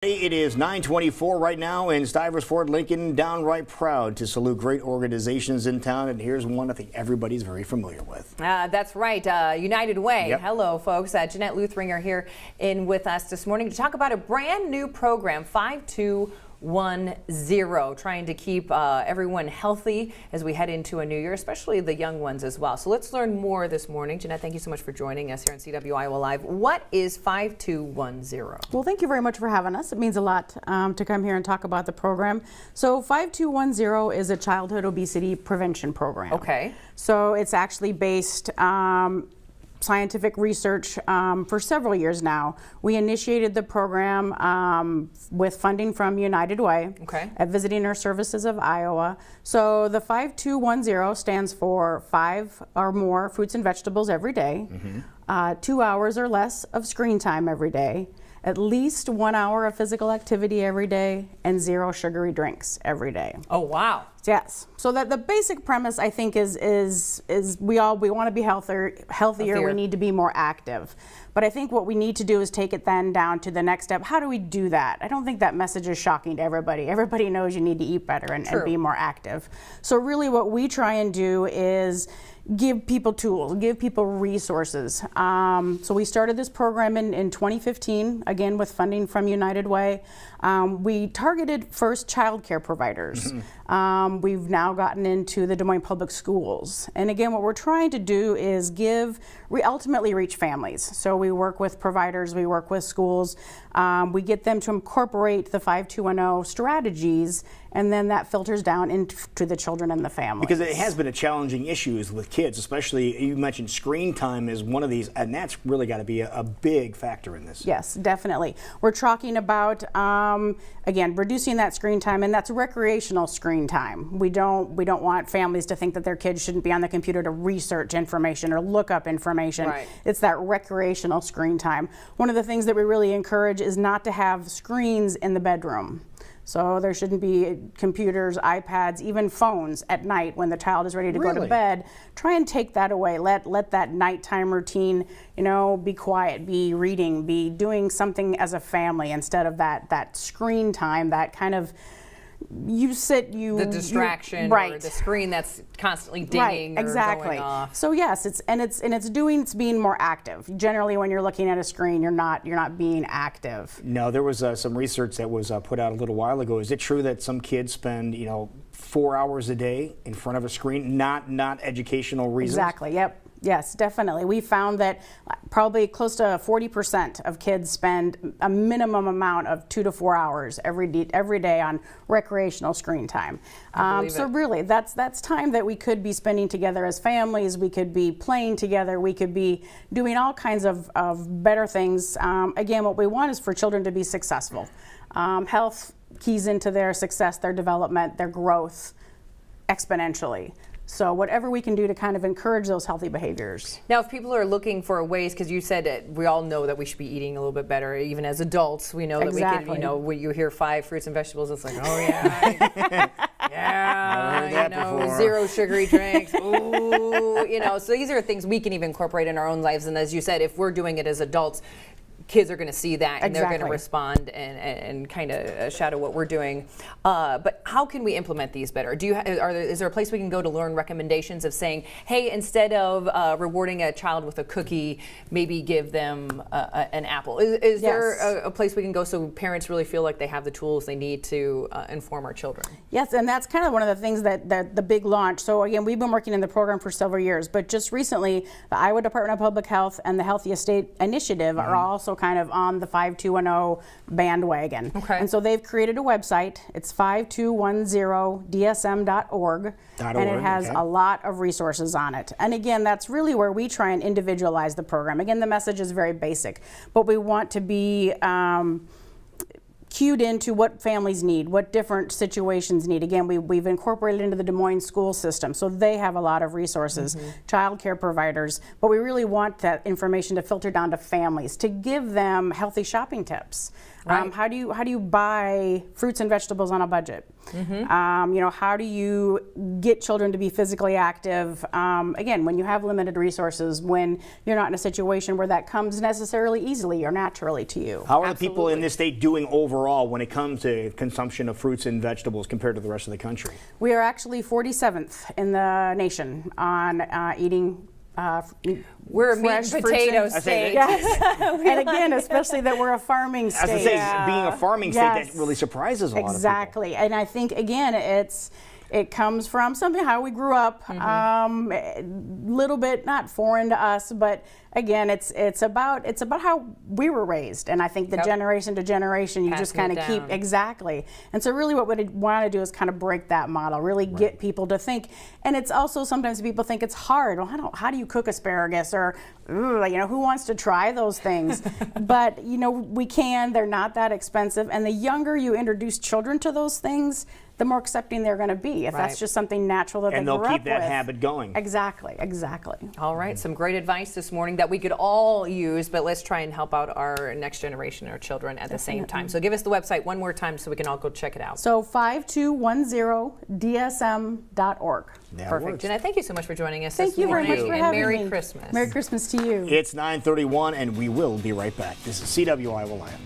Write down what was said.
It is 9:24 right now, and Stivers Ford Lincoln downright proud to salute great organizations in town. And here's one I think everybody's very familiar with. That's right, United Way. Yep. Hello, folks. Jeanette Luthringer here with us this morning to talk about a brand new program, 5210, trying to keep everyone healthy as we head into a new year, especially the young ones as well. So let's learn more this morning. Jeanette, thank you so much for joining us here on CW Iowa Live. What is 5210? Well, thank you very much for having us. It means a lot to come here and talk about the program. So 5210 is a childhood obesity prevention program. Okay. So it's actually based scientific research for several years now. We initiated the program with funding from United Way at Visiting Nurse Services of Iowa. So the 5210 stands for 5 or more fruits and vegetables every day, 2 hours or less of screen time every day, at least 1 hour of physical activity every day, and 0 sugary drinks every day. Oh, wow. Yes. So that the basic premise, I think, is we want to be healthier. We need to be more active. But I think what we need to do is take it then down to the next step. How do we do that? I don't think that message is shocking to everybody. Everybody knows you need to eat better and be more active. So really what we try and do is give people tools, give people resources. So we started this program in 2015, again with funding from United Way. We targeted first child care providers. We've now gotten into the Des Moines Public Schools. And again, what we're trying to do is ultimately reach families. So we work with providers, we work with schools, we get them to incorporate the 5210 strategies, and then that filters down into the children and the families. Because it has been a challenging issue with kids, especially you mentioned screen time is one of these, and that's really got to be a big factor in this. Yes, definitely. We're talking about, again, reducing that screen time, and that's recreational screen time. We don't want families to think that their kids shouldn't be on the computer to research information or look up information. Right. It's that recreational screen time. One of the things that we really encourage is not to have screens in the bedroom. So there shouldn't be computers, iPads, even phones at night when the child is ready to go to bed. Try and take that away. Let that nighttime routine, be quiet, be reading, be doing something as a family instead of that screen time, that kind of the distraction, right, or the screen that's constantly dinging, right, exactly, or going off. So yes, it's being more active. Generally, when you're looking at a screen, you're not being active. No, there was some research that was put out a little while ago. Is it true that some kids spend 4 hours a day in front of a screen, not educational reasons? Exactly. Yep. Yes, definitely. We found that probably close to 40% of kids spend a minimum amount of 2 to 4 hours every day on recreational screen time. So really, that's time that we could be spending together as families. We could be playing together. We could be doing all kinds of better things. Again, what we want is for children to be successful. Health keys into their success, their development, their growth exponentially. So whatever we can do to kind of encourage those healthy behaviors. Now, if people are looking for ways, because you said we all know that we should be eating a little bit better, even as adults, we know that we can, when you hear 5 fruits and vegetables, it's like, oh yeah, yeah, 0 sugary drinks, ooh, so these are things we can even incorporate in our own lives. And as you said, if we're doing it as adults, kids are going to see that and they're going to respond and kind of shadow what we're doing. But how can we implement these better? Is there a place we can go to learn recommendations of saying, hey, instead of rewarding a child with a cookie, maybe give them an apple? Is there a place we can go so parents really feel like they have the tools they need to inform our children? Yes, and that's kind of one of the things that the big launch. So again, we've been working in the program for several years, but just recently, the Iowa Department of Public Health and the Healthy Estate Initiative are also kind of on the 5210 bandwagon. And so they've created a website. It's 5210dsm.org, and it has a lot of resources on it. And again, that's really where we try and individualize the program. Again, the message is very basic, but we want to be cued into what families need, what different situations need. Again, we've incorporated into the Des Moines school system, so they have a lot of resources, child care providers, but we really want that information to filter down to families, to give them healthy shopping tips. How do you buy fruits and vegetables on a budget? You know, how do you get children to be physically active? Again, when you have limited resources, when you're not in a situation where that comes necessarily easily or naturally to you. How are the people in this state doing overall when it comes to consumption of fruits and vegetables compared to the rest of the country? We are actually 47th in the nation on eating we're a meat and potato state. Yes. And again, especially that we're a farming state. As I say, being a farming state, that really surprises a lot of people. Exactly. And I think, again, it comes from something how we grew up, a little bit not foreign to us, but again, it's about how we were raised, and I think the generation to generation, you just kind of keep exactly. And so, really, what we want to do is kind of break that model, really get people to think. And it's also sometimes people think it's hard. Well, how do you cook asparagus, or you know, who wants to try those things? But you know, we can. They're not that expensive, and the younger you introduce children to those things, the more accepting they're going to be if that's just something natural that they grew up with. And they'll keep that habit going. Exactly, exactly. All right, some great advice this morning that we could all use, but let's try and help out our next generation, our children at the same time. So give us the website one more time so we can all go check it out. So 5210dsm.org. Perfect. Jeanette, thank you so much for joining us this morning. Thank you very much for having me. Merry Christmas. Merry Christmas to you. It's 9:31 and we will be right back. This is CWI Willamette.